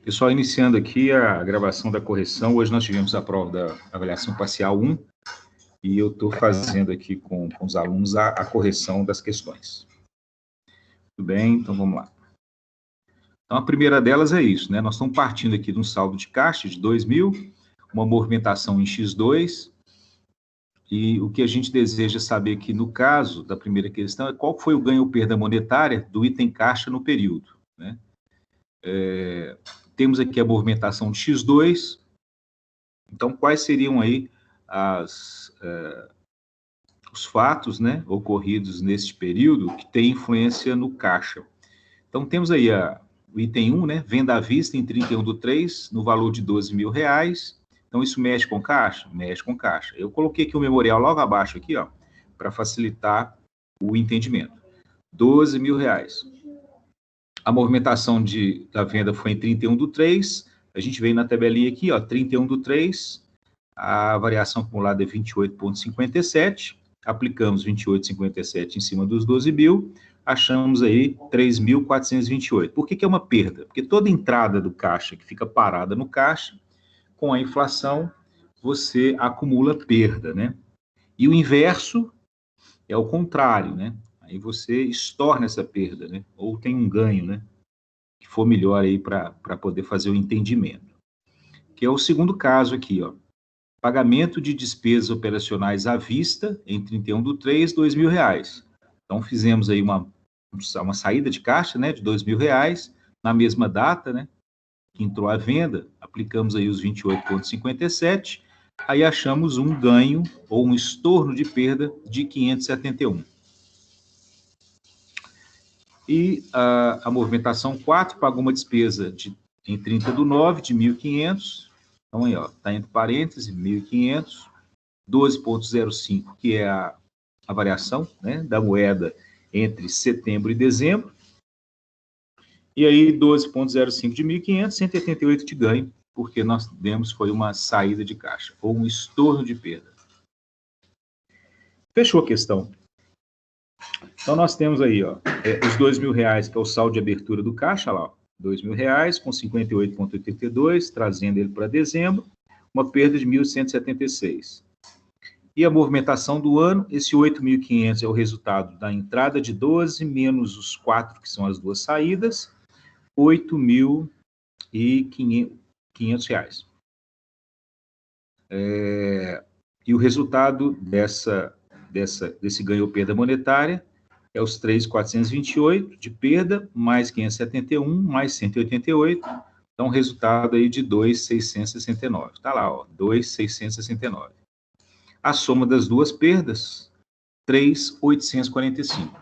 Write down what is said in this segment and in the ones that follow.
Pessoal, iniciando aqui a gravação da correção. Hoje nós tivemos a prova da avaliação parcial 1 e eu estou fazendo aqui com os alunos a correção das questões. Tudo bem? Então vamos lá. Então a primeira delas é isso, né? Nós estamos partindo aqui de um saldo de caixa de 2.000, uma movimentação em X2, e o que a gente deseja saber aqui no caso da primeira questão é qual foi o ganho ou perda monetária do item caixa no período, né? Temos aqui a movimentação de X2, então quais seriam aí os fatos, né, ocorridos neste período que tem influência no caixa. Então temos aí o item 1, né, venda à vista em 31/3, no valor de R$12.000. Então isso mexe com caixa? Mexe com caixa. Eu coloquei aqui o memorial logo abaixo aqui, ó, para facilitar o entendimento. R$12.000. A movimentação da venda foi em 31/3, a gente veio na tabelinha aqui, ó, 31/3, a variação acumulada é 28,57, aplicamos 28,57 em cima dos 12.000, achamos aí 3.428. Por que é uma perda? Porque toda entrada do caixa que fica parada no caixa, com a inflação, você acumula perda, né? E o inverso é o contrário, né? Aí você estorna essa perda, né? Ou tem um ganho, né? Que for melhor aí para poder fazer o entendimento. Que é o segundo caso aqui, ó. Pagamento de despesas operacionais à vista em 31/3, R$2.000. Então fizemos aí uma saída de caixa, né? De R$2.000 na mesma data, né? Que entrou a venda, aplicamos aí os 28,57, aí achamos um ganho ou um estorno de perda de 571. E a movimentação 4 pagou uma despesa em 30/9 de 1.500, então aí, ó, está entre parênteses, 1.500, 12,05, que é a variação, né, da moeda entre setembro e dezembro, e aí 12,05 de 1.500, 188 de ganho, porque nós demos foi uma saída de caixa, ou um estorno de perda. Fechou a questão. Então, nós temos aí, ó, os R$2.000, que é o saldo de abertura do caixa, lá, R$2.000, com 58,82, trazendo ele para dezembro, uma perda de 1.176. E a movimentação do ano, esse 8.500 é o resultado da entrada de 12, menos os 4, que são as duas saídas, R$8.500. E o resultado desse ganho ou perda monetária é os 3.428 de perda, mais 571, mais 188, então resultado aí de 2.669. Está lá, ó, 2.669. A soma das duas perdas, 3.845.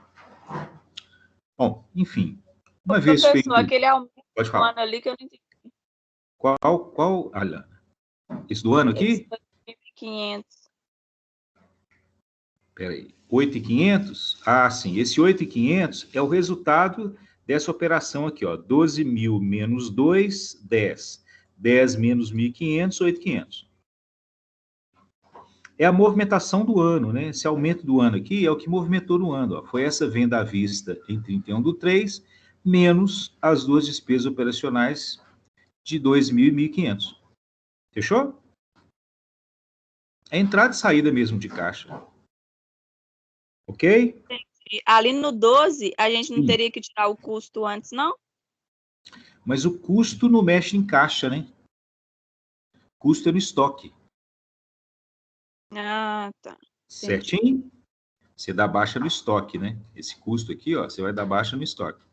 Bom, enfim, uma vez feito... aquele aumento Pode do falar. ano ali que eu não entendi. Qual, Alana? Esse do ano aqui? 8.500. Peraí, 8.500? Ah, sim, esse 8.500 é o resultado dessa operação aqui, ó, 12.000 menos 2, 10. 10 menos 1.500, 8.500. É a movimentação do ano, né? Esse aumento do ano aqui é o que movimentou no ano, ó. Foi essa venda à vista em 31/3, menos as duas despesas operacionais de 2.000 e 1.500. Fechou? É entrada e saída mesmo de caixa. Ok? Ali no 12, a gente não teria que tirar o custo antes, não? Mas o custo não mexe em caixa, né? O custo é no estoque. Ah, tá. Certinho? Você dá baixa no estoque, né? Esse custo aqui, ó, você vai dar baixa no estoque.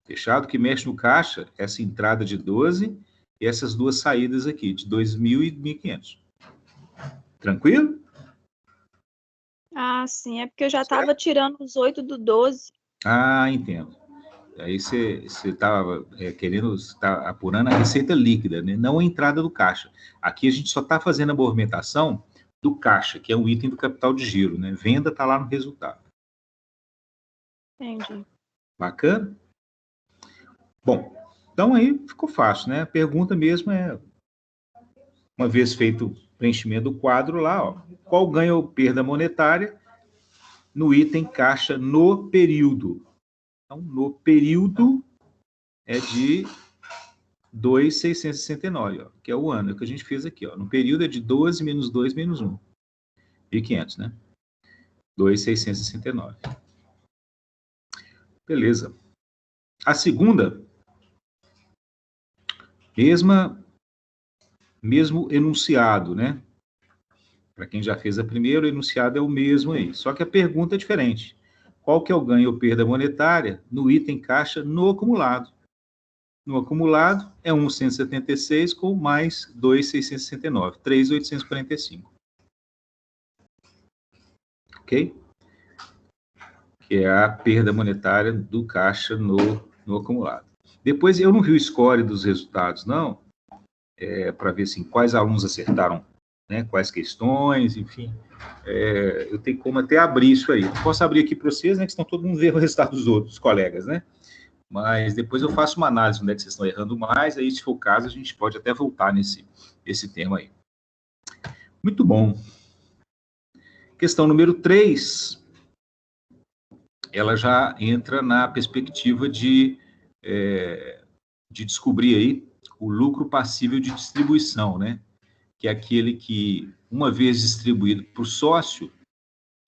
Fechado? Que mexe no caixa, essa entrada de 12 e essas duas saídas aqui, de 2.000 e 1.500. Tranquilo? Ah, sim, é porque eu já estava tirando os 8 do 12. Ah, entendo. Aí você estava querendo, está apurando a receita líquida, né? Não a entrada do caixa. Aqui a gente só está fazendo a movimentação do caixa, que é um item do capital de giro, né? Venda está lá no resultado. Entendi. Bacana? Bom, então aí ficou fácil, né? A pergunta mesmo é, uma vez feito o preenchimento do quadro lá, ó, qual ganho ou perda monetária no item caixa no período? Então, no período é de 2.669, ó, que é o ano que a gente fez aqui, ó. No período é de 12 menos 2 menos 1. 1.500, né? 2.669. Beleza. A segunda, mesmo enunciado, né? Para quem já fez a primeira, o enunciado é o mesmo aí. Só que a pergunta é diferente. Qual que é o ganho ou perda monetária no item caixa no acumulado? No acumulado é 1.176 com mais 2.669, 3.845. Ok? Que é a perda monetária do caixa no acumulado. Depois, eu não vi o score dos resultados, não, para ver assim, quais alunos acertaram, né, quais questões, enfim. Eu tenho como até abrir isso aí. Eu posso abrir aqui para vocês, né, que estão todo mundo vendo o resultado dos outros colegas, né? Mas depois eu faço uma análise onde é que vocês estão errando mais, aí, se for o caso, a gente pode até voltar nesse tema aí. Muito bom. Questão número 3, ela já entra na perspectiva de descobrir aí o lucro passível de distribuição, né? Que é aquele que, uma vez distribuído para o sócio,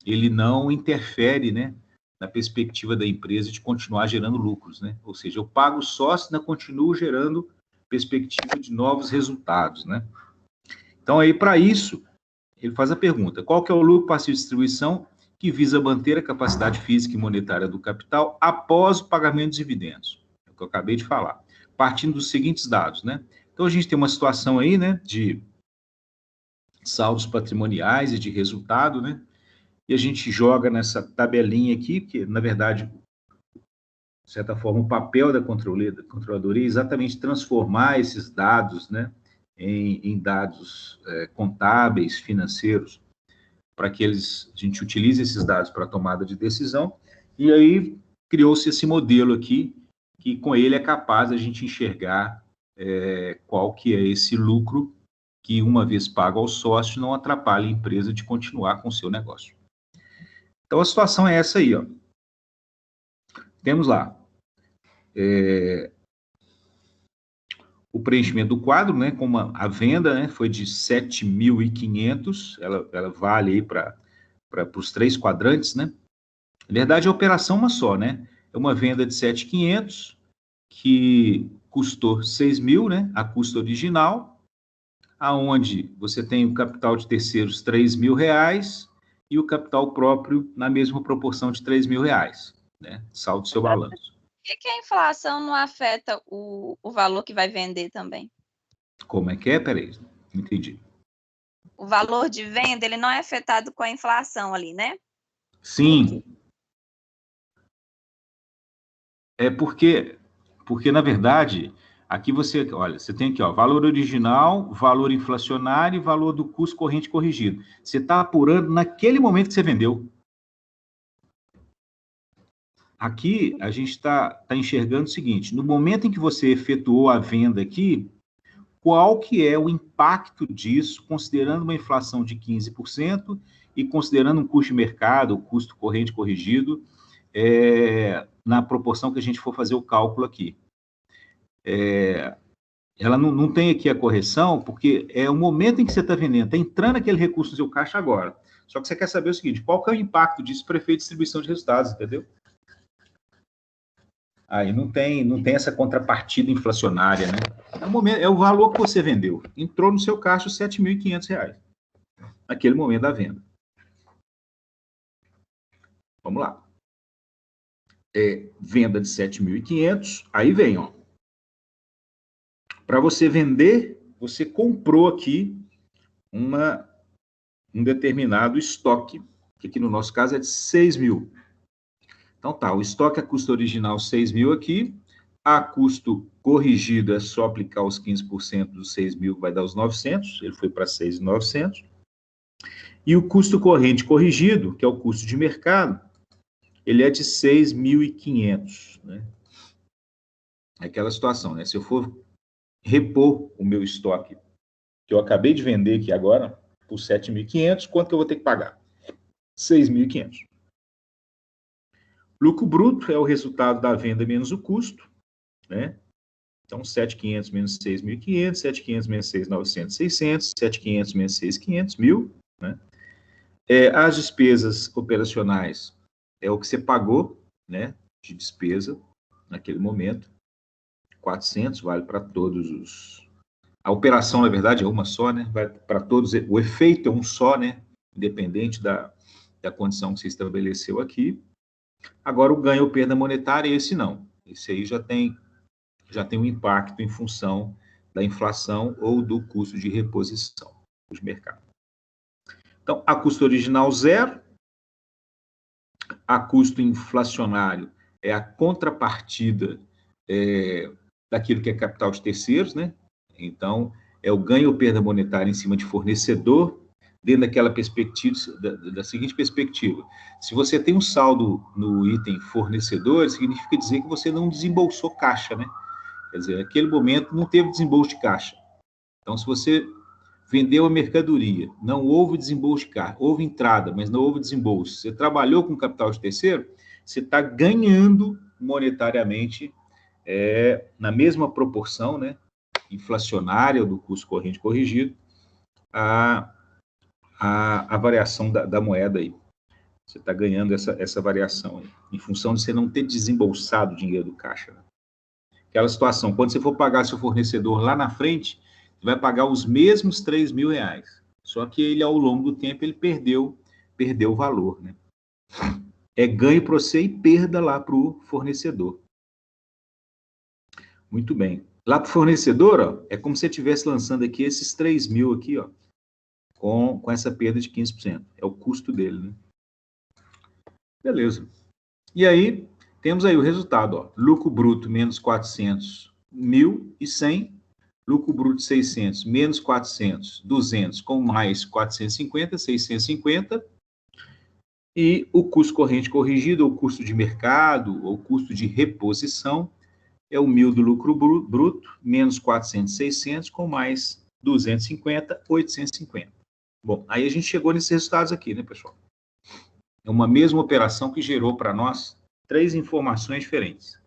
ele não interfere, né, na perspectiva da empresa de continuar gerando lucros, né? Ou seja, eu pago o sócio, ainda continuo gerando perspectiva de novos resultados, né? Então, aí, para isso, ele faz a pergunta: qual que é o lucro passivo de distribuição que visa manter a capacidade física e monetária do capital após o pagamento dos dividendos? É o que eu acabei de falar. Partindo dos seguintes dados, né? Então, a gente tem uma situação aí, né, de saldos patrimoniais e de resultado, né? E a gente joga nessa tabelinha aqui, que, na verdade, de certa forma, o papel da controladoria é exatamente transformar esses dados, né, em dados contábeis, financeiros, para que a gente utilize esses dados para a tomada de decisão, e aí criou-se esse modelo aqui, que com ele é capaz a gente enxergar qual que é esse lucro que, uma vez pago ao sócio, não atrapalha a empresa de continuar com o seu negócio. Então, a situação é essa aí, ó. Temos lá o preenchimento do quadro, né, como a venda, né, foi de 7.500, ela vale aí para os 3 quadrantes, né? Na verdade, a operação é uma só, né? É uma venda de 7.500, que custou 6.000, né, a custo original, aonde você tem o capital de terceiros R$3.000 e o capital próprio na mesma proporção de R$3.000, né? Saldo do seu balanço. Por que a inflação não afeta o valor que vai vender também? Como é que é? Peraí, não entendi. O valor de venda, ele não é afetado com a inflação ali, né? Sim. É porque, na verdade, aqui você, olha, você tem aqui, ó, valor original, valor inflacionário e valor do custo corrente corrigido. Você está apurando naquele momento que você vendeu. Aqui, a gente está enxergando o seguinte: no momento em que você efetuou a venda aqui, qual que é o impacto disso, considerando uma inflação de 15% e considerando um custo de mercado, o custo corrente corrigido, na proporção que a gente for fazer o cálculo aqui. Ela não tem aqui a correção, porque é o momento em que você está vendendo, está entrando aquele recurso no seu caixa agora. Só que você quer saber o seguinte: qual que é o impacto disso para efeito de distribuição de resultados, entendeu? Aí não tem essa contrapartida inflacionária, né? É o valor que você vendeu. Entrou no seu caixa R$ 7.500, naquele momento da venda. Vamos lá. Venda de 7.500, aí vem, ó. Para você vender, você comprou aqui um determinado estoque, que aqui no nosso caso é de 6.000. Então tá, o estoque a custo original 6.000 aqui, a custo corrigido é só aplicar os 15% dos 6.000, que vai dar os 900, ele foi para 6.900. E o custo corrente corrigido, que é o custo de mercado, ele é de 6.500, né? É aquela situação, né? Se eu for repor o meu estoque, que eu acabei de vender aqui agora, por 7.500, quanto que eu vou ter que pagar? 6.500. Lucro bruto é o resultado da venda menos o custo, né? Então, 7.500 menos 6.500, 7.500 menos 6.900, 600, 7.500 menos 6.500, 1.000, né? As despesas operacionais é o que você pagou, né, de despesa naquele momento. 400 vale para todos os... A operação, na verdade, é uma só, né? Vai para todos, o efeito é um só, né? Independente da condição que você estabeleceu aqui. Agora, o ganho ou perda monetária, esse não. Esse aí já tem um impacto em função da inflação ou do custo de reposição de mercado. Então, a custo original, zero. A custo inflacionário é a contrapartida daquilo que é capital de terceiros, né? Então, é o ganho ou perda monetária em cima de fornecedor, dentro daquela perspectiva, da seguinte perspectiva. Se você tem um saldo no item fornecedor, significa dizer que você não desembolsou caixa, né? Quer dizer, naquele momento não teve desembolso de caixa. Então, se você vendeu a mercadoria, não houve desembolso de caixa, houve entrada, mas não houve desembolso, você trabalhou com capital de terceiro, você está ganhando monetariamente na mesma proporção, né, inflacionária do custo corrente corrigido, a variação da moeda aí. Você está ganhando essa variação aí, em função de você não ter desembolsado o dinheiro do caixa, né? Aquela situação, quando você for pagar seu fornecedor lá na frente, você vai pagar os mesmos R$3.000. Só que ele, ao longo do tempo, ele perdeu o valor, né? É ganho para você e perda lá para o fornecedor. Muito bem. Lá para o fornecedor, ó, é como se você estivesse lançando aqui esses 3.000 aqui, ó, com essa perda de 15%. É o custo dele, né? Beleza. E aí, temos aí o resultado, ó. Lucro bruto menos 400, 1.100. Lucro bruto 600, menos 400, 200, com mais 450, 650. E o custo corrente corrigido, ou custo de mercado, ou custo de reposição, é o 1.000 do lucro bruto, menos 400, 600, com mais 250, 850. Bom, aí a gente chegou nesses resultados aqui, né, pessoal? É uma mesma operação que gerou para nós 3 informações diferentes.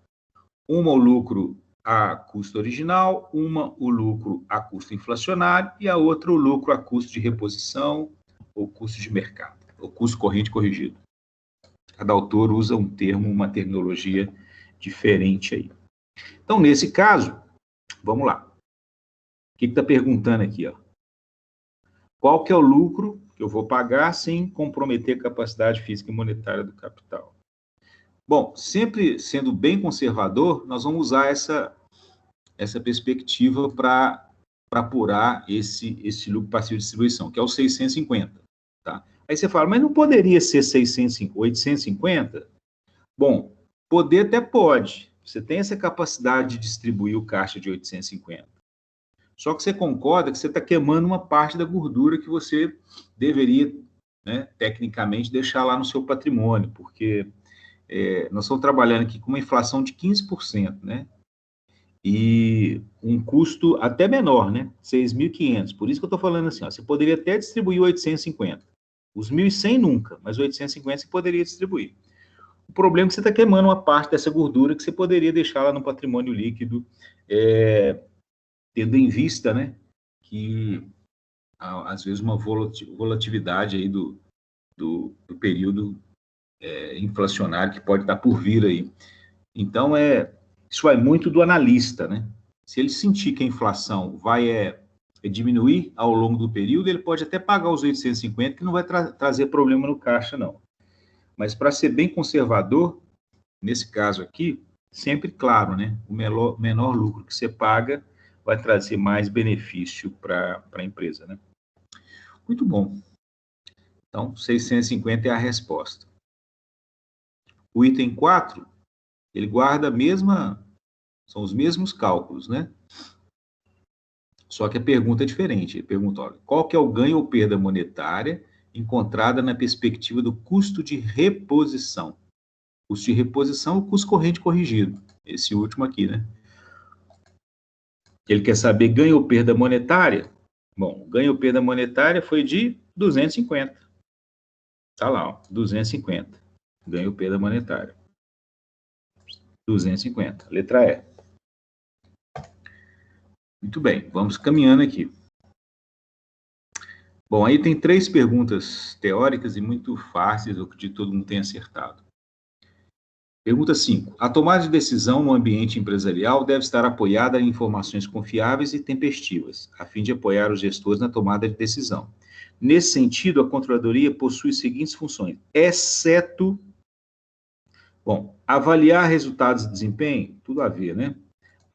Uma, o lucro a custo original, uma, o lucro a custo inflacionário, e a outra, o lucro a custo de reposição, ou custo de mercado, ou custo corrente corrigido. Cada autor usa um termo, uma terminologia diferente aí. Então, nesse caso, vamos lá. O que está perguntando aqui, ó? Qual que é o lucro que eu vou pagar sem comprometer a capacidade física e monetária do capital? Bom, sempre sendo bem conservador, nós vamos usar essa perspectiva para apurar esse lucro passivo de distribuição, que é o 650. Tá? Aí você fala, mas não poderia ser 850? Bom, poder até pode. Você tem essa capacidade de distribuir o caixa de 850. Só que você concorda que você está queimando uma parte da gordura que você deveria, né, tecnicamente, deixar lá no seu patrimônio, porque nós estamos trabalhando aqui com uma inflação de 15%, né? E um custo até menor, né? 6.500. Por isso que eu estou falando assim, ó, você poderia até distribuir 850. Os 1.100 nunca, mas 850 você poderia distribuir. O problema é que você está queimando uma parte dessa gordura que você poderia deixar lá no patrimônio líquido, tendo em vista, né, que às vezes uma volatilidade aí do período inflacionário que pode estar por vir aí. Então, isso vai muito do analista, né? Se ele sentir que a inflação vai diminuir ao longo do período, ele pode até pagar os 850, que não vai trazer problema no caixa, não. Mas, para ser bem conservador, nesse caso aqui, sempre claro, né? O menor lucro que você paga vai trazer mais benefício para a empresa, né? Muito bom. Então, 650 é a resposta. O item 4, ele guarda são os mesmos cálculos, né? Só que a pergunta é diferente. Ele pergunta, olha, qual que é o ganho ou perda monetária encontrada na perspectiva do custo de reposição? Custo de reposição é o custo corrente corrigido. Esse último aqui, né? Ele quer saber ganho ou perda monetária? Bom, ganho ou perda monetária foi de 250. Tá lá, ó, 250. Ganho ou perda monetária. 250. Letra E. Muito bem, vamos caminhando aqui. Bom, aí tem 3 perguntas teóricas e muito fáceis, eu acredito que todo mundo tenha acertado. Pergunta 5. A tomada de decisão no ambiente empresarial deve estar apoiada em informações confiáveis e tempestivas, a fim de apoiar os gestores na tomada de decisão. Nesse sentido, a controladoria possui as seguintes funções, exceto, bom, avaliar resultados de desempenho, tudo a ver, né?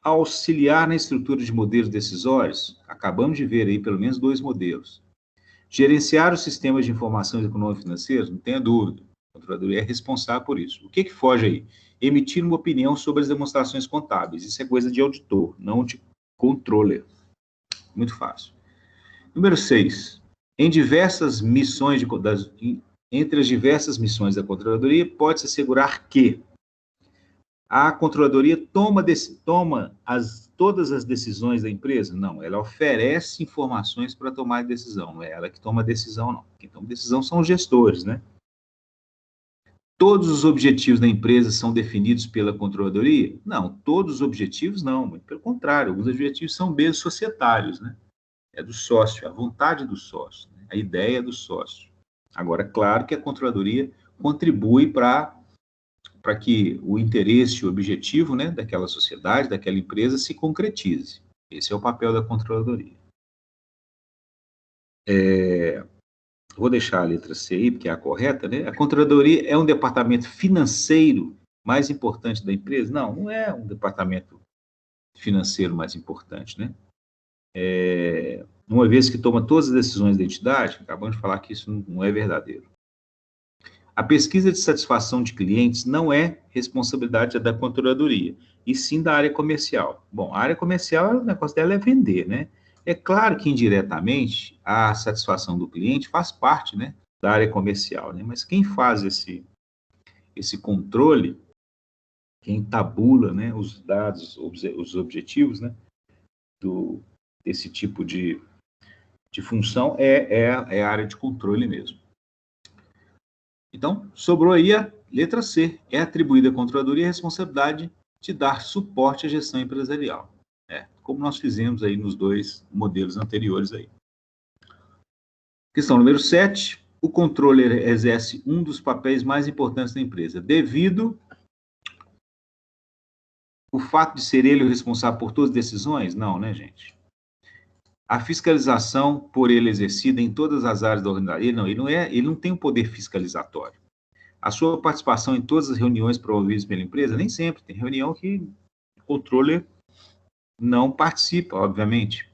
Auxiliar na estrutura de modelos decisórios, acabamos de ver aí pelo menos 2 modelos. Gerenciar os sistemas de informação econômico-financeiros, não tenha dúvida, a controladoria é responsável por isso. O que foge aí? Emitir uma opinião sobre as demonstrações contábeis, isso é coisa de auditor, não de controller. Muito fácil. Número 6. Entre as diversas missões da controladoria, pode-se assegurar que a controladoria toma todas as decisões da empresa? Não, ela oferece informações para tomar decisão, não é ela que toma a decisão, não. Quem toma decisão são os gestores, né? Todos os objetivos da empresa são definidos pela controladoria? Não, todos os objetivos não, muito pelo contrário, alguns objetivos são bens societários, né? É do sócio, a vontade do sócio, né? A ideia do sócio. Agora, claro que a controladoria contribui para que o interesse, o objetivo, né, daquela sociedade, daquela empresa se concretize. Esse é o papel da controladoria. Vou deixar a letra C aí, porque é a correta, né? A controladoria é um departamento financeiro mais importante da empresa? Não, não é um departamento financeiro mais importante, né? Uma vez que toma todas as decisões da entidade, acabamos de falar que isso não é verdadeiro. A pesquisa de satisfação de clientes não é responsabilidade da controladoria, e sim da área comercial. Bom, a área comercial, o negócio dela é vender, né? É claro que indiretamente a satisfação do cliente faz parte, né, da área comercial, né? Mas quem faz esse controle, quem tabula, né, os dados, os objetivos, né, desse tipo de função é a área de controle mesmo. Então, sobrou aí a letra C. É atribuída à controladoria a responsabilidade de dar suporte à gestão empresarial. Como nós fizemos aí nos 2 modelos anteriores aí. Questão número 7. O controller exerce um dos papéis mais importantes da empresa, devido o fato de ser ele o responsável por todas as decisões? Não, né, gente? A fiscalização por ele exercida em todas as áreas da organização, ele não tem um poder fiscalizatório. A sua participação em todas as reuniões promovidas pela empresa, nem sempre. Tem reunião que o controller não participa, obviamente.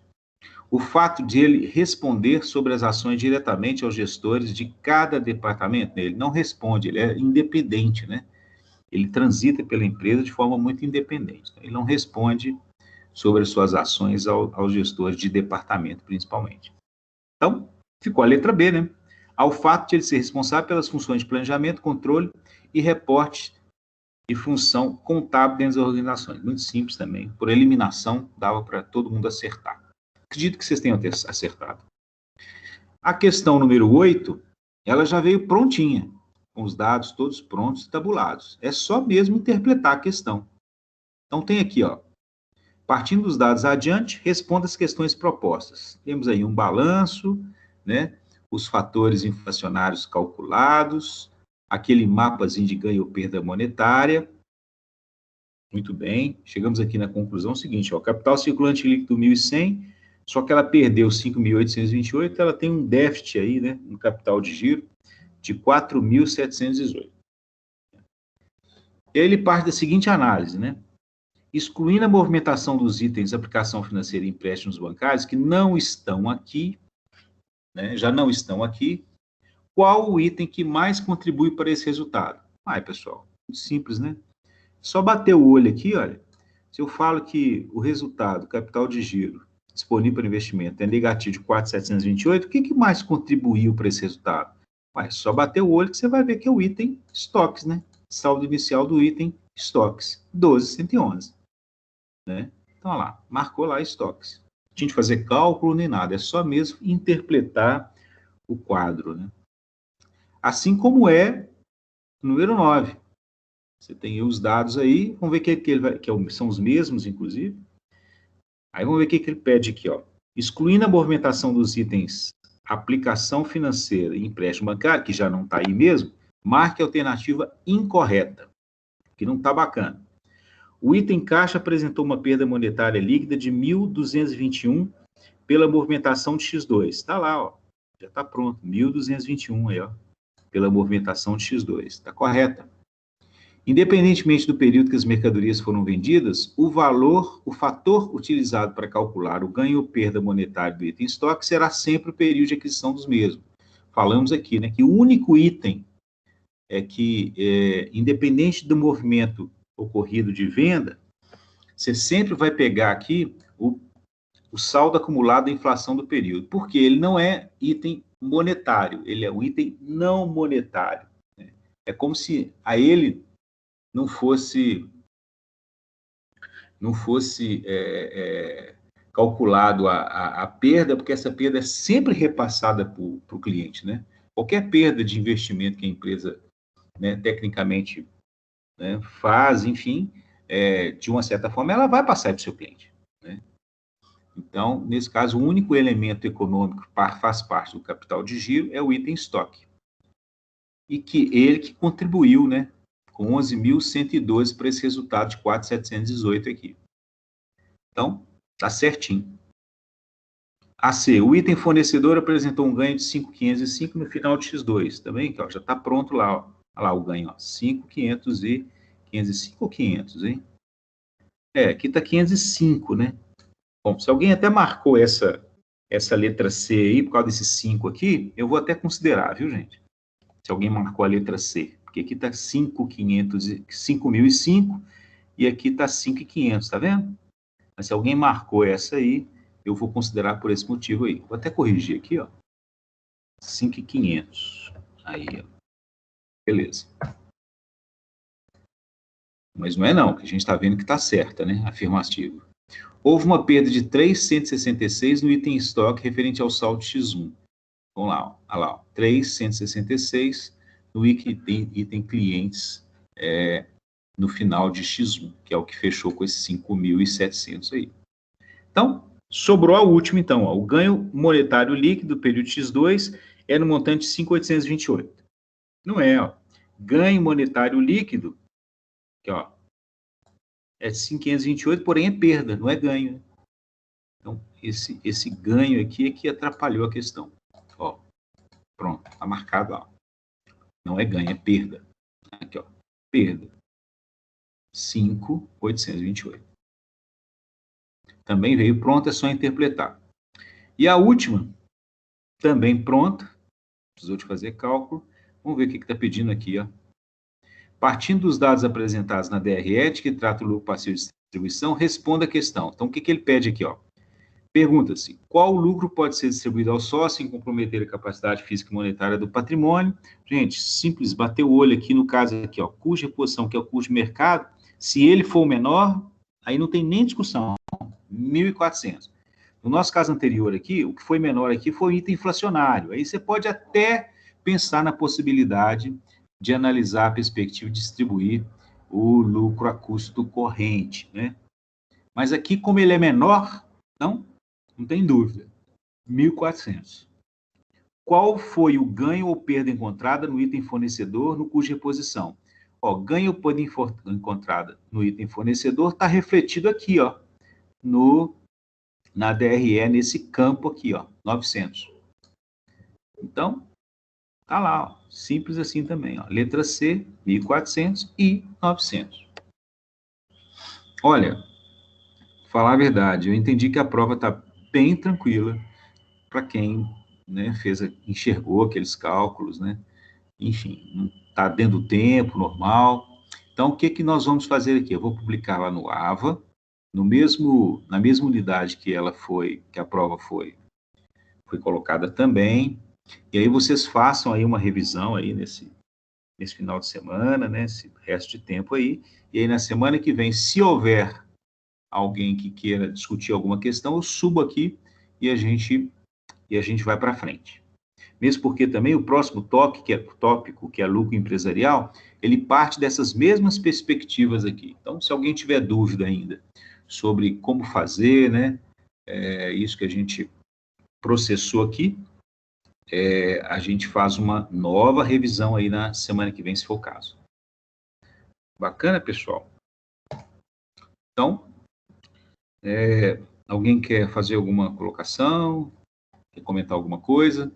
O fato de ele responder sobre as ações diretamente aos gestores de cada departamento, ele não responde, ele é independente, né? Ele transita pela empresa de forma muito independente. Ele não responde sobre as suas ações aos gestores de departamento, principalmente. Então, ficou a letra B, né? Ao fato de ele ser responsável pelas funções de planejamento, controle e reporte e função contábil dentro das organizações. Muito simples também. Por eliminação, dava para todo mundo acertar. Acredito que vocês tenham acertado. A questão número 8, ela já veio prontinha, com os dados todos prontos e tabulados. É só mesmo interpretar a questão. Então, tem aqui, ó. Partindo dos dados adiante, responda as questões propostas. Temos aí um balanço, né? Os fatores inflacionários calculados, aquele mapazinho de ganho ou perda monetária. Muito bem, chegamos aqui na conclusão seguinte, ó, capital circulante líquido 1.100, só que ela perdeu 5.828, ela tem um déficit aí, né, no capital de giro de 4.718. E aí ele parte da seguinte análise, né? Excluindo a movimentação dos itens de aplicação financeira e empréstimos bancários que não estão aqui, né, já não estão aqui, qual o item que mais contribui para esse resultado? Pessoal, muito simples, né? Só bater o olho aqui, olha, se eu falo que o resultado, capital de giro, disponível para investimento, é negativo de 4.728, o que mais contribuiu para esse resultado? Só bater o olho que você vai ver que é o item estoques, né? Saldo inicial do item estoques, 12.111. Né? Então, olha lá, marcou lá estoques. Não tinha de fazer cálculo nem nada, é só mesmo interpretar o quadro, né? Assim como é o número 9. Você tem os dados aí, vamos ver que são os mesmos, inclusive. Aí vamos ver o que ele pede aqui, ó. Excluindo a movimentação dos itens aplicação financeira e empréstimo bancário, que já não está aí mesmo, marque a alternativa incorreta, que não está bacana. O item caixa apresentou uma perda monetária líquida de 1.221 pela movimentação de X2. Está lá, ó. Já está pronto. 1.221 aí, ó. Pela movimentação de X2. Está correta. Independentemente do período que as mercadorias foram vendidas, o fator utilizado para calcular o ganho ou perda monetária do item em estoque será sempre o período de aquisição dos mesmos. Falamos aqui, né, que o único item é que, independente do movimento ocorrido de venda, você sempre vai pegar aqui o saldo acumulado da inflação do período, porque ele não é item monetário, ele é um item não monetário. Né? É como se a ele não fosse calculado a perda, porque essa perda é sempre repassada para o cliente, né? Qualquer perda de investimento que a empresa, né, tecnicamente, né, faz, enfim, de uma certa forma, ela vai passar para o seu cliente, né? Então, nesse caso, o único elemento econômico que faz parte do capital de giro é o item estoque. E que ele que contribuiu, né, com 11.112 para esse resultado de 4.718 aqui. Então, tá certinho. AC, o item fornecedor apresentou um ganho de 5.505 no final de X2. Também, ó, já está pronto lá, ó. Olha lá o ganho, ó, 5.505 ou 500, hein? Aqui está 505, né? Bom, se alguém até marcou essa letra C aí, por causa desse 5 aqui, eu vou até considerar, viu, gente? Se alguém marcou a letra C. Porque aqui está 5.005 e aqui está 5.500, tá vendo? Mas se alguém marcou essa aí, eu vou considerar por esse motivo aí. Vou até corrigir aqui, ó. 5.500. Aí, ó. Beleza. Mas não é não, que a gente está vendo que está certa, né? Afirmativo. Houve uma perda de 366 no item estoque referente ao saldo X1. Vamos lá, ó. Olha lá, ó. 366 no item clientes no final de X1, que é o que fechou com esses 5.700 aí. Então, sobrou a última, então. Ó, o ganho monetário líquido do período X2 é no montante de 5.828. Não é, ó. Ganho monetário líquido, aqui, ó, é 5.528, porém é perda, não é ganho. Então, esse ganho aqui é que atrapalhou a questão. Ó, pronto, tá marcado lá. Não é ganho, é perda. Aqui, ó, perda. 5.828. Também veio pronta, é só interpretar. E a última, também pronta, precisou de fazer cálculo. Vamos ver o que está pedindo aqui, ó. Partindo dos dados apresentados na DRE, que trata o lucro passivo de distribuição, responda a questão. Então, o que ele pede aqui, ó? Pergunta-se, qual lucro pode ser distribuído ao sócio sem comprometer a capacidade física e monetária do patrimônio? Gente, simples, bater o olho aqui no caso aqui, ó, custo de reposição, que é o custo de mercado, se ele for o menor, aí não tem nem discussão, 1.400. No nosso caso anterior aqui, o que foi menor aqui foi o item inflacionário. Aí você pode até pensar na possibilidade de analisar a perspectiva de distribuir o lucro a custo corrente, né? Mas aqui, como ele é menor, não tem dúvida, 1.400. Qual foi o ganho ou perda encontrada no item fornecedor no custo de reposição? Ó, ganho ou perda encontrada no item fornecedor está refletido aqui, ó, na DRE, nesse campo aqui, ó, 900. Então, tá lá, ó, simples assim também, ó, letra C, 1.400 e 900. Olha, falar a verdade, eu entendi que a prova está bem tranquila para quem, né, enxergou aqueles cálculos, né? Enfim, não está dentro do tempo normal. Então, o que nós vamos fazer aqui? Eu vou publicar lá no AVA, na mesma unidade que a prova foi colocada também. E aí vocês façam aí uma revisão aí nesse final de semana, né? Esse resto de tempo aí. E aí na semana que vem, se houver alguém que queira discutir alguma questão, eu subo aqui e a gente vai para frente. Mesmo porque também o próximo tópico, que é lucro empresarial, ele parte dessas mesmas perspectivas aqui. Então, se alguém tiver dúvida ainda sobre como fazer, né? Isso que a gente processou aqui. A gente faz uma nova revisão aí na semana que vem, se for o caso. Bacana, pessoal? Então, alguém quer fazer alguma colocação? Quer comentar alguma coisa?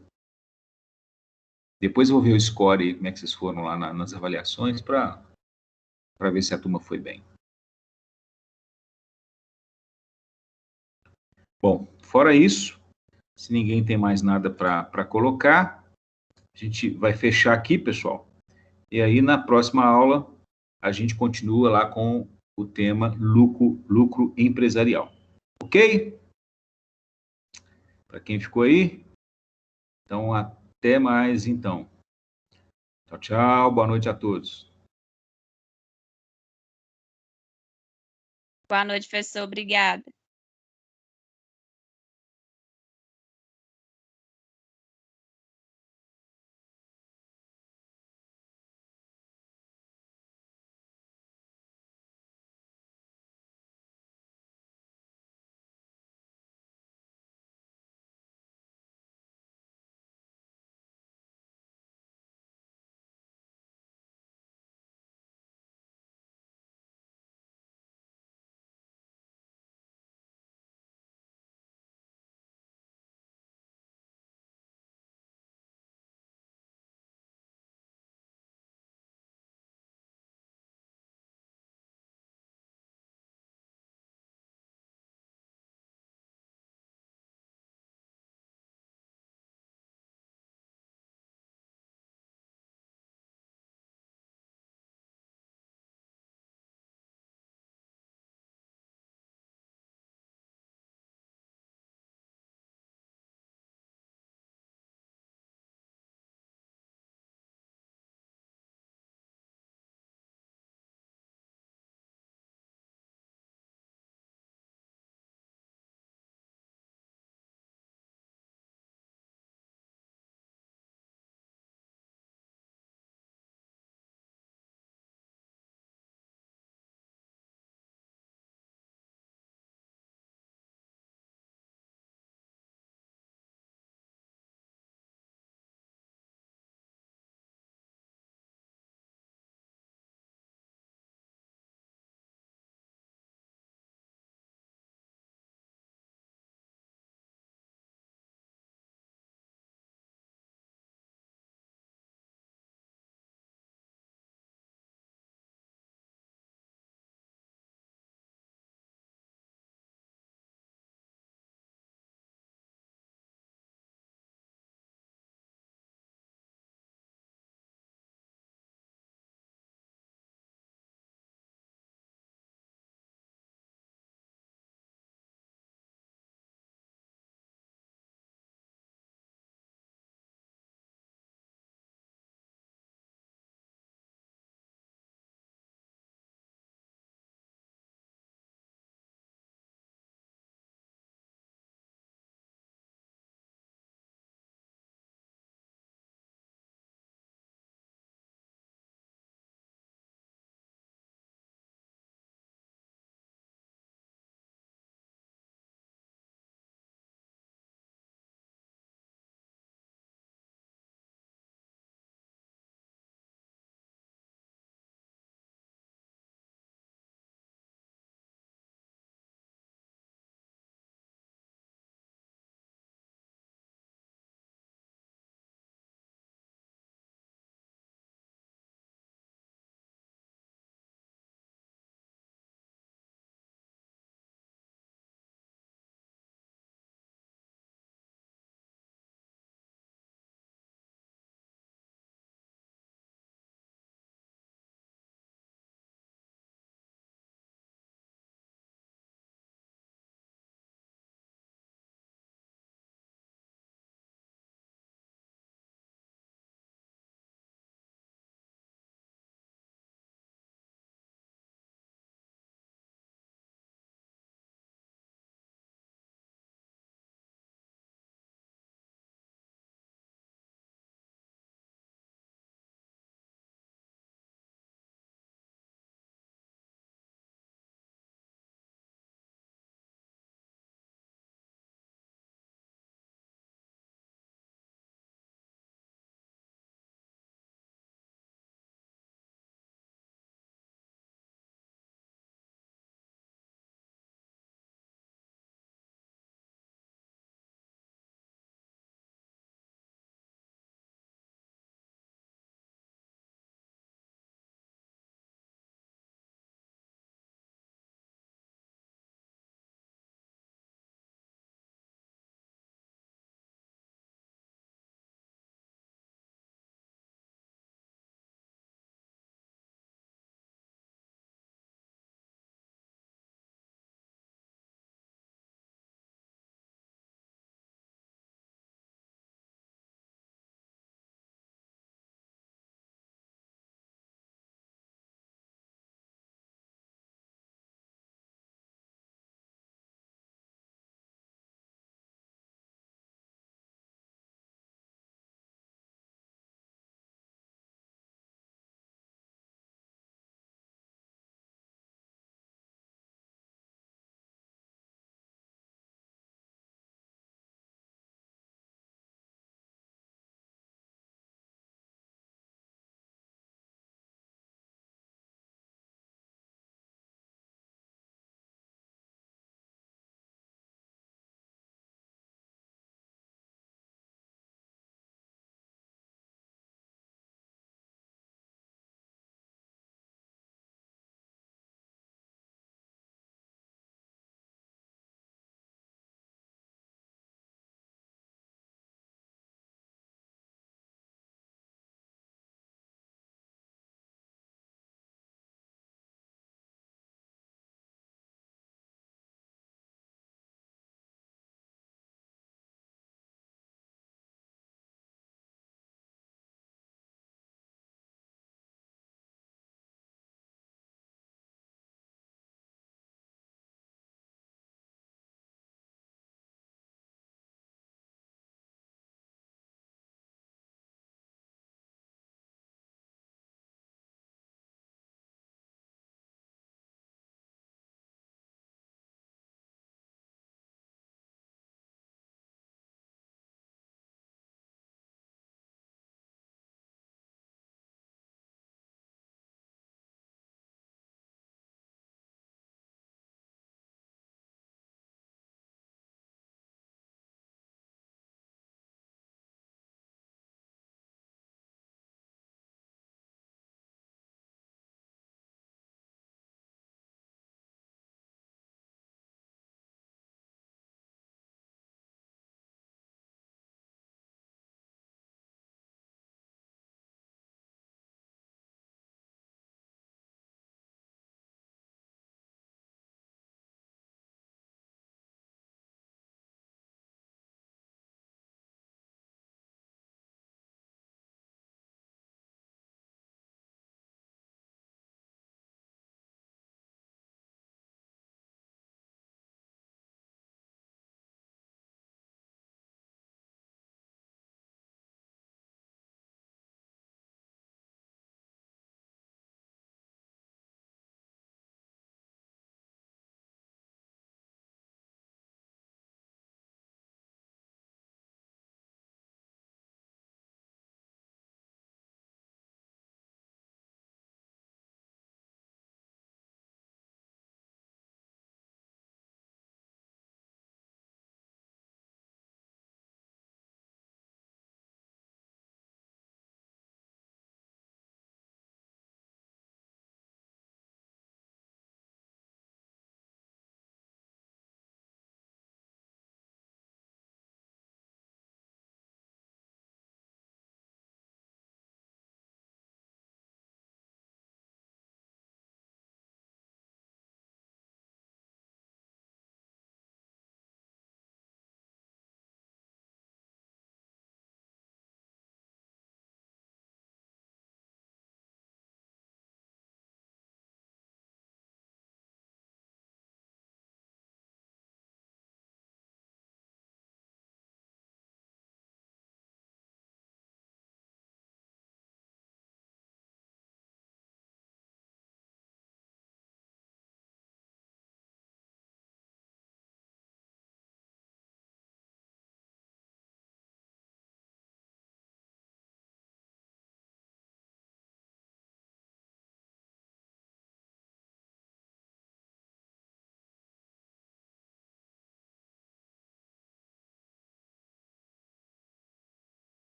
Depois eu vou ver o score aí, como é que vocês foram lá nas avaliações, para ver se a turma foi bem. Bom, fora isso, se ninguém tem mais nada para colocar, a gente vai fechar aqui, pessoal. E aí, na próxima aula, a gente continua lá com o tema lucro empresarial. Ok? Para quem ficou aí? Então, até mais, então. Tchau, tchau. Boa noite a todos. Boa noite, professor. Obrigada.